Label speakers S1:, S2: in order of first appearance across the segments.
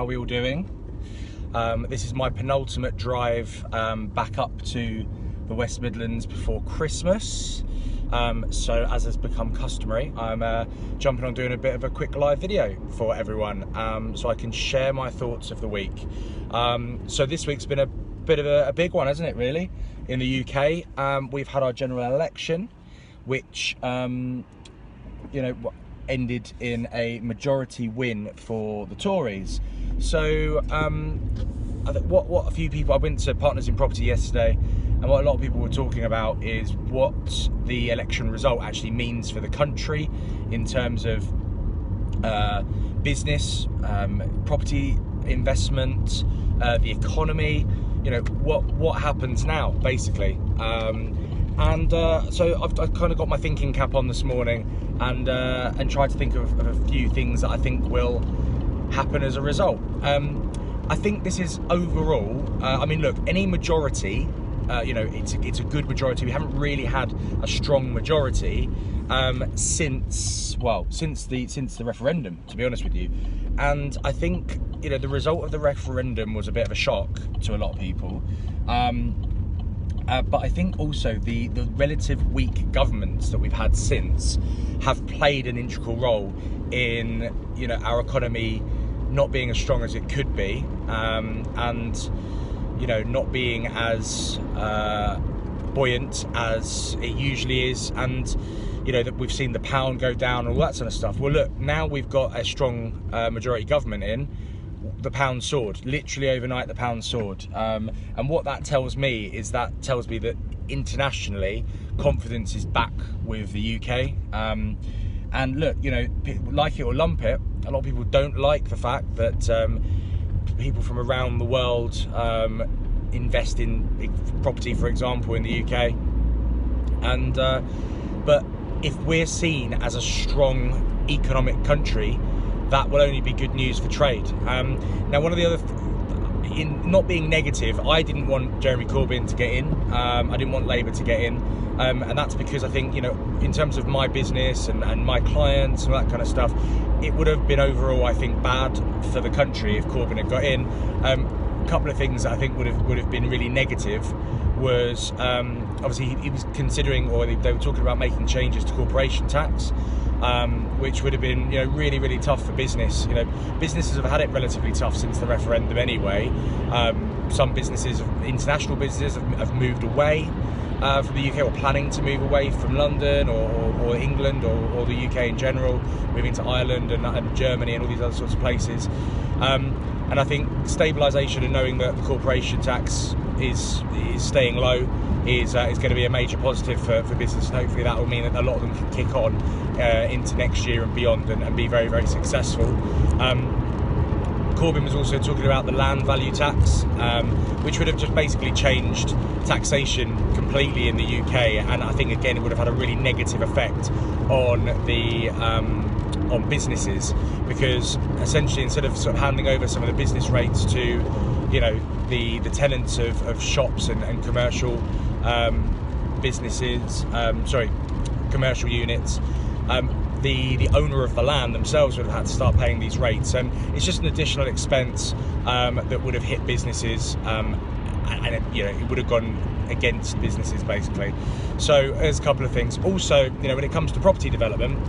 S1: are we all doing? This is my penultimate drive back up to the West Midlands before Christmas. So as has become customary, I'm jumping on doing a bit of a quick live video for everyone so I can share my thoughts of the week. So this week's been a bit of a big one, hasn't it, really? In the UK, we've had our general election, which ended in a majority win for the Tories. So I think what a few people, I went to Partners in Property yesterday, and what a lot of people were talking about is what the election result actually means for the country in terms of business, property investment, the economy. What happens now, basically. So I've kind of got my thinking cap on this morning and tried to think of a few things that I think will happen as a result. I think this is overall, I mean, look, any majority, it's a good majority. We haven't really had a strong majority since the referendum, to be honest with you. And I think, the result of the referendum was a bit of a shock to a lot of people. But I think also the relative weak governments that we've had since have played an integral role in, our economy not being as strong as it could be, and not being as buoyant as it usually is, and that we've seen the pound go down and all that sort of stuff. Well, look, now we've got a strong majority government in. The pound soared, literally overnight. The pound soared, and what that tells me is that internationally confidence is back with the UK. And look, like it or lump it, a lot of people don't like the fact that people from around the world invest in property, for example, in the UK. And but if we're seen as a strong economic country, that will only be good news for trade. Now, one of the other, in not being negative, I didn't want Jeremy Corbyn to get in. I didn't want Labour to get in, and that's because I think, in terms of my business and my clients and all that kind of stuff, it would have been overall, I think, bad for the country if Corbyn had got in. A couple of things that I think would have been really negative was obviously he was considering, or they were talking about making changes to corporation tax, which would have been really, really tough for business. Businesses have had it relatively tough since the referendum anyway. Some businesses, international businesses, have moved away from the UK, or planning to move away from London or England or the UK in general, moving to Ireland and Germany and all these other sorts of places. And I think stabilisation and knowing that the corporation tax is staying low is going to be a major positive for business, and hopefully that will mean that a lot of them can kick on into next year and beyond and be very, very successful. Corbyn was also talking about the land value tax, which would have just basically changed taxation completely in the UK, and I think again it would have had a really negative effect on the on businesses, because essentially instead of sort of handing over some of the business rates to the tenants of shops and commercial businesses, commercial units, the owner of the land themselves would have had to start paying these rates, and it's just an additional expense that would have hit businesses, and it would have gone against businesses basically. So there's a couple of things. Also, when it comes to property development,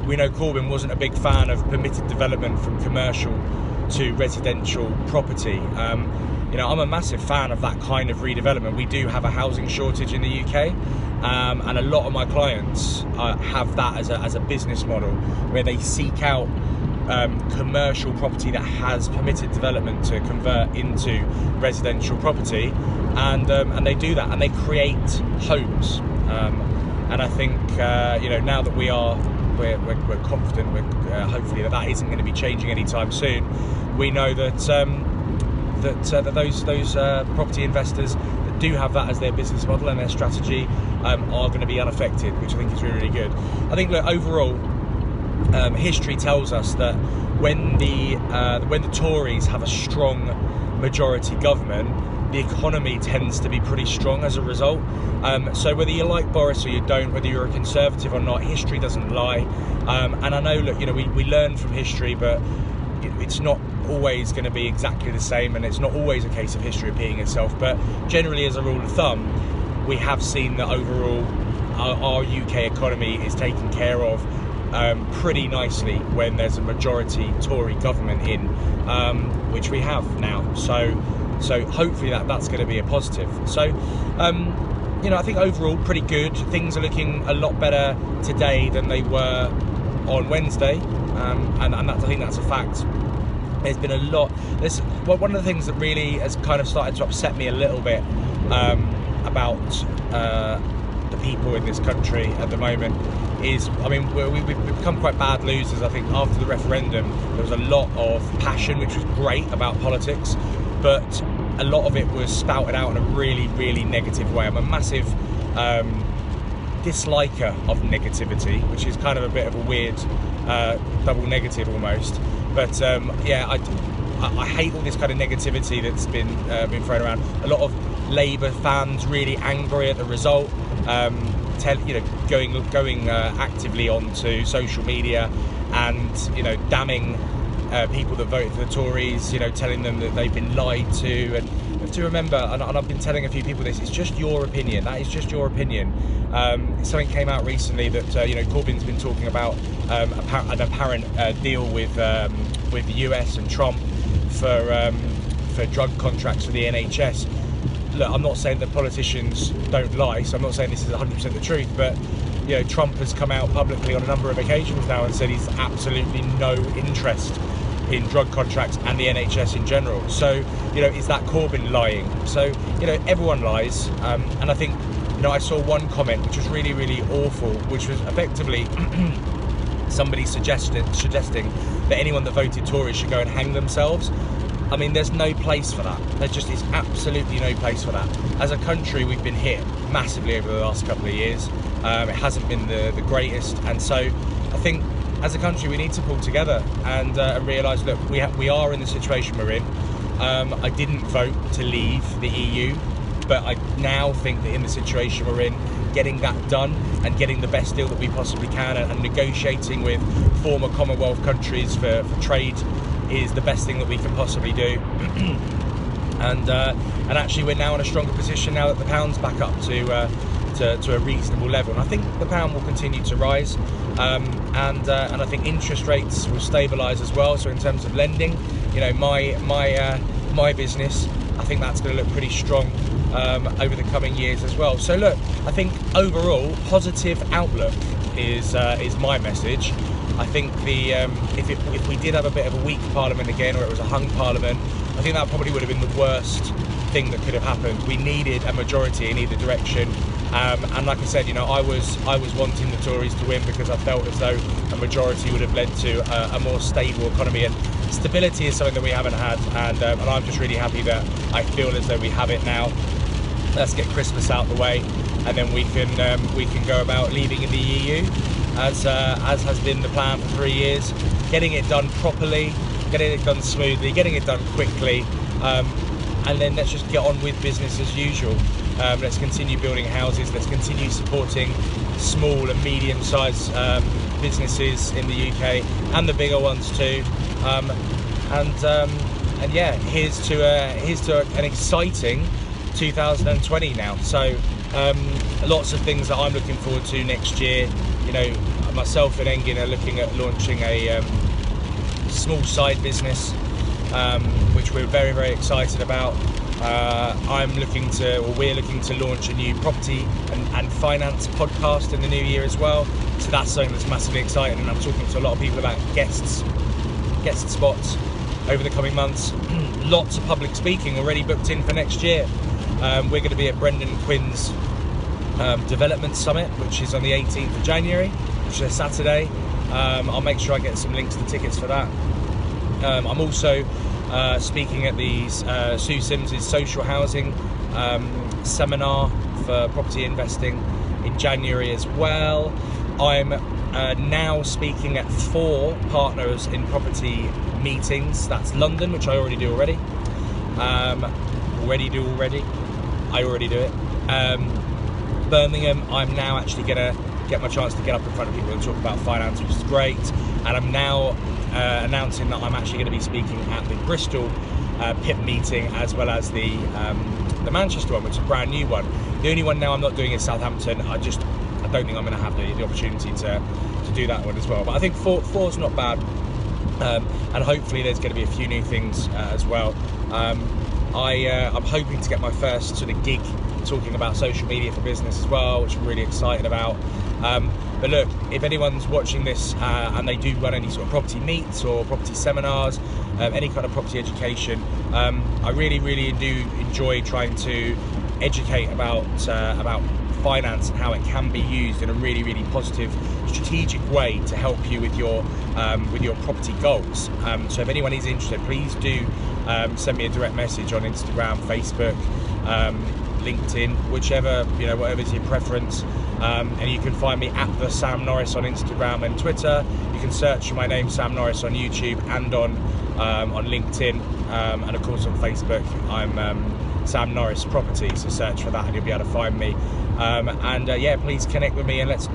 S1: we know Corbyn wasn't a big fan of permitted development from commercial to residential property. I'm a massive fan of that kind of redevelopment. We do have a housing shortage in the UK, and a lot of my clients have that as a business model, where they seek out commercial property that has permitted development to convert into residential property, and they do that, and they create homes. And I think now that we're confident, hopefully that isn't going to be changing anytime soon. We know that those property investors that do have that as their business model and their strategy are going to be unaffected, which I think is really, really good. I think that overall, history tells us that when the Tories have a strong majority government, the economy tends to be pretty strong as a result. So whether you like Boris or you don't, whether you're a Conservative or not, history doesn't lie. And I know, look, we learn from history, but it's not always going to be exactly the same, and it's not always a case of history repeating itself, but generally, as a rule of thumb, we have seen that overall our UK economy is taken care of pretty nicely when there's a majority Tory government in, which we have now. So hopefully that's going to be a positive. So I think overall pretty good. Things are looking a lot better today than they were on Wednesday, and I think that's a fact. There's been a lot. One of the things that really has kind of started to upset me a little bit about the people in this country at the moment is, we've become quite bad losers. I think after the referendum there was a lot of passion, which was great, about politics, but a lot of it was spouted out in a really, really negative way. I'm a massive disliker of negativity, which is kind of a bit of a weird double negative almost. But I hate all this kind of negativity that's been thrown around. A lot of Labour fans really angry at the result, going actively onto social media and damning people that voted for the Tories, telling them that they've been lied to. And you have to remember, and I've been telling a few people this, it's just your opinion. That is just your opinion. Something came out recently that Corbyn's been talking about an apparent deal with the US and Trump for drug contracts for the NHS. Look, I'm not saying that politicians don't lie, so I'm not saying this is 100% the truth, but Trump has come out publicly on a number of occasions now and said he's absolutely no interest in drug contracts and the NHS in general. So, is that Corbyn lying? So, everyone lies, and I think, I saw one comment which was really, really awful, which was effectively somebody suggesting that anyone that voted Tory should go and hang themselves. There's no place for that. There just is absolutely no place for that. As a country, we've been hit massively over the last couple of years. It hasn't been the greatest, and so I think as a country we need to pull together and realise, look, we are in the situation we're in. I didn't vote to leave the EU, but I now think that in the situation we're in, getting that done and getting the best deal that we possibly can and negotiating with former Commonwealth countries for trade is the best thing that we can possibly do. And actually we're now in a stronger position now that the pound's back up to a reasonable level, and I think the pound will continue to rise, and I think interest rates will stabilise as well. So in terms of lending, my business, I think that's going to look pretty strong over the coming years as well. So look, I think overall positive outlook is my message. I think if we did have a bit of a weak parliament again, or it was a hung parliament, I think that probably would have been the worst thing that could have happened. We needed a majority in either direction, and like I said, I was wanting the Tories to win because I felt as though a majority would have led to a more stable economy, and stability is something that we haven't had, and I'm just really happy that I feel as though we have it now. Let's get Christmas out the way, and then we can go about leaving in the EU. As has been the plan for 3 years, getting it done properly, getting it done smoothly, getting it done quickly, and then let's just get on with business as usual. Let's continue building houses, let's continue supporting small and medium-sized businesses in the UK, and the bigger ones too. And yeah, here's to an exciting 2020 now. So lots of things that I'm looking forward to next year. Myself and Engin are looking at launching a small side business, which we're very, very excited about. We're looking to launch a new property and finance podcast in the new year as well. So that's something that's massively exciting, and I'm talking to a lot of people about guest spots over the coming months. Lots of public speaking already booked in for next year. We're going to be at Brendan Quinn's Development Summit, which is on the 18th of January, which is a Saturday. I'll make sure I get some links to tickets for that. I'm also speaking at the Sue Sims's social housing seminar for property investing in January as well. I'm now speaking at 4 partners in property meetings. That's London, which I already do already. I already do it. Birmingham, I'm now actually going to get my chance to get up in front of people and talk about finance, which is great. And I'm now announcing that I'm actually going to be speaking at the Bristol PIP meeting, as well as the Manchester one, which is a brand new one. The only one now I'm not doing is Southampton. I don't think I'm going to have the opportunity to do that one as well. But I think four's not bad, and hopefully there's going to be a few new things as well. I'm hoping to get my first sort of gig talking about social media for business as well, which I'm really excited about. But look, if anyone's watching this and they do run any sort of property meets or property seminars, any kind of property education, I really do enjoy trying to educate about finance and how it can be used in a really positive, strategic way to help you with your property goals. So if anyone is interested, please do send me a direct message on Instagram, Facebook, LinkedIn, whichever, whatever's your preference. And you can find me at the Sam Norris on Instagram and Twitter. You can search for my name, Sam Norris, on YouTube and on LinkedIn, and of course on Facebook I'm Sam Norris Property, so search for that and you'll be able to find me. Yeah, please connect with me, and let's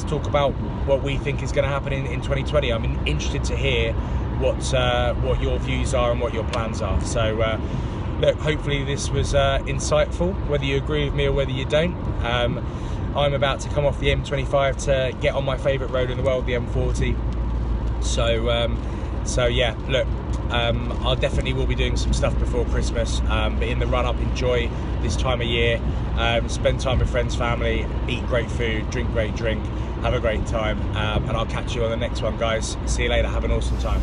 S1: talk about what we think is going to happen in 2020. I'm interested to hear what your views are and what your plans are. So look, hopefully this was insightful, whether you agree with me or whether you don't. I'm about to come off the M25 to get on my favourite road in the world, the M40. So yeah, look, I definitely will be doing some stuff before Christmas, but in the run-up, enjoy this time of year, spend time with friends, family, eat great food, drink great drink, have a great time, and I'll catch you on the next one, guys. See you later, have an awesome time.